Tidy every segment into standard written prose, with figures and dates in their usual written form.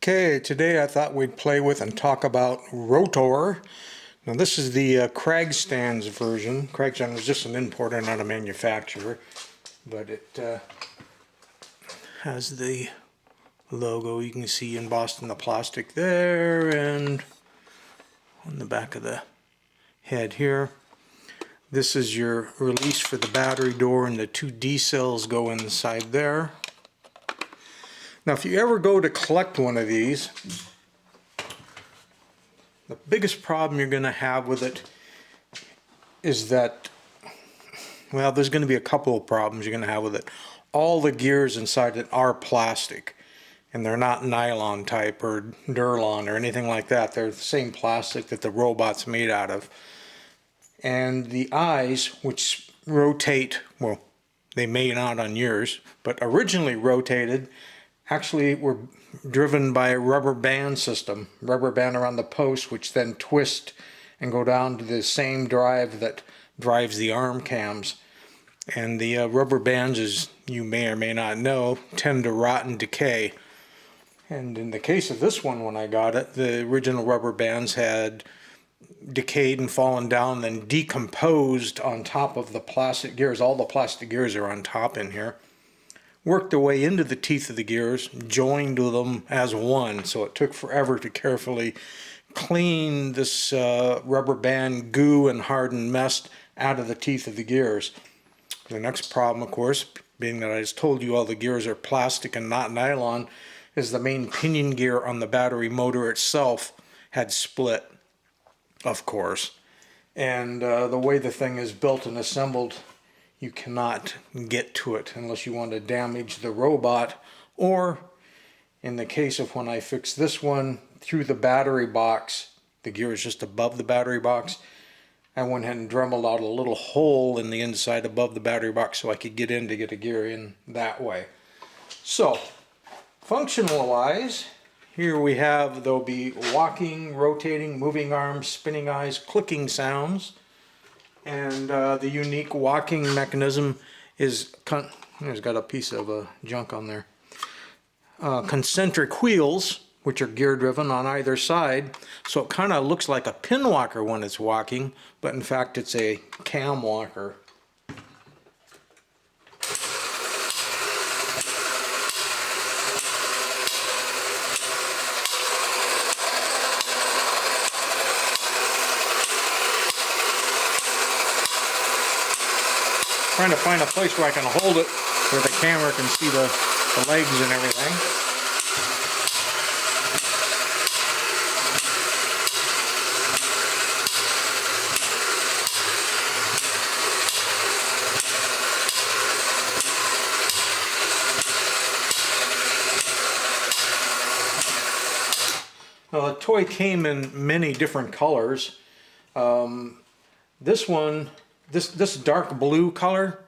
Okay, today I thought we'd play with and talk about ROTOR. Now this is the Cragstan's version. Cragstan is just an importer, not a manufacturer, but it has the logo you can see embossed in the plastic there and on the back of the head here. This is your release for the battery door, and the two D cells go inside there. Now if you ever go to collect one of these, the biggest problem you're going to have with it is that, well, there's going to be a couple of problems you're going to have with it. All the gears inside it are plastic, and they're not nylon type or Durlon or anything like that. They're the same plastic that the robot's made out of. And the eyes, which rotate, well, they may not on yours, but originally rotated, actually were driven by a rubber band system, rubber band around the post, which then twist and go down to the same drive that drives the arm cams. And the rubber bands, as you may or may not know, tend to rot and decay. And in the case of this one, when I got it, the original rubber bands had decayed and fallen down, then decomposed on top of the plastic gears. All the plastic gears are on top in here. Worked their way into the teeth of the gears, joined them as one, so it took forever to carefully clean this rubber band goo and hardened mess out of the teeth of the gears. The next problem, of course, being that I just told you all the gears are plastic and not nylon, is the main pinion gear on the battery motor itself had split, of course. And the way the thing is built and assembled, you cannot get to it unless you want to damage the robot, or in the case of when I fixed this one through the battery box, the gear is just above the battery box, I went ahead and dremeled out a little hole in the inside above the battery box so I could get in to get a gear in that way. So, functional wise, here we have, there'll be walking, rotating, moving arms, spinning eyes, clicking sounds. And the unique walking mechanism is, there's got a piece of junk on there, concentric wheels, which are gear driven on either side, so it kind of looks like a pin walker when it's walking, but in fact it's a cam walker. Trying to find a place where I can hold it where the camera can see the legs and everything. Well, the toy came in many different colors. This one, this dark blue color,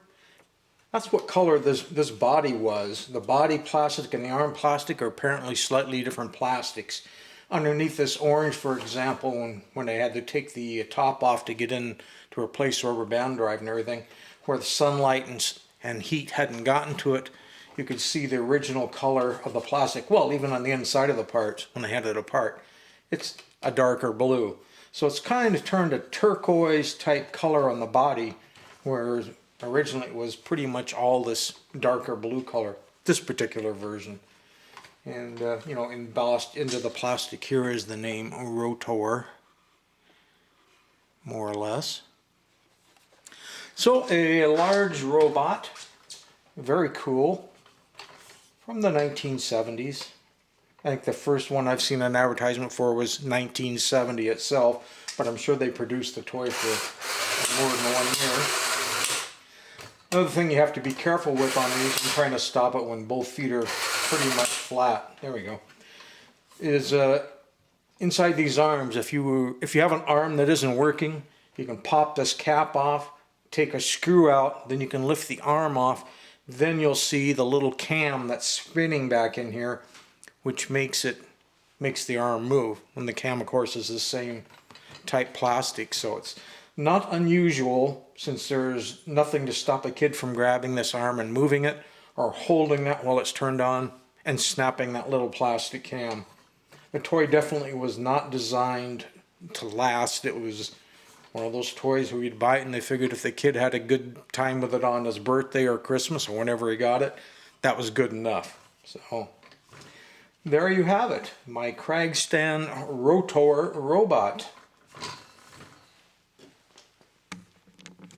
that's what color this body was. The body plastic and the arm plastic are apparently slightly different plastics. Underneath this orange, for example, when they had to take the top off to get in to replace the rubber band drive and everything, where the sunlight and heat hadn't gotten to it, you could see the original color of the plastic. Well, even on the inside of the parts, when they had it apart, it's a darker blue. So it's kind of turned a turquoise type color on the body, whereas originally it was pretty much all this darker blue color, this particular version. And, you know, embossed into the plastic here is the name ROTOR, more or less. So a large robot, very cool, from the 1970s. I think the first one I've seen an advertisement for was 1970 itself, but I'm sure they produced the toy for more than 1 year. Another thing you have to be careful with on these, I'm trying to stop it when both feet are pretty much flat, there we go, is inside these arms, if you have an arm that isn't working, you can pop this cap off, take a screw out, then you can lift the arm off, then you'll see the little cam that's spinning back in here, which makes the arm move. And the cam, of course, is the same type plastic, so it's not unusual, since there's nothing to stop a kid from grabbing this arm and moving it, or holding that while it's turned on and snapping that little plastic cam. The toy definitely was not designed to last. It was one of those toys where you'd buy it and they figured if the kid had a good time with it on his birthday or Christmas or whenever he got it, that was good enough. So there you have it, my Cragstan ROTOR robot.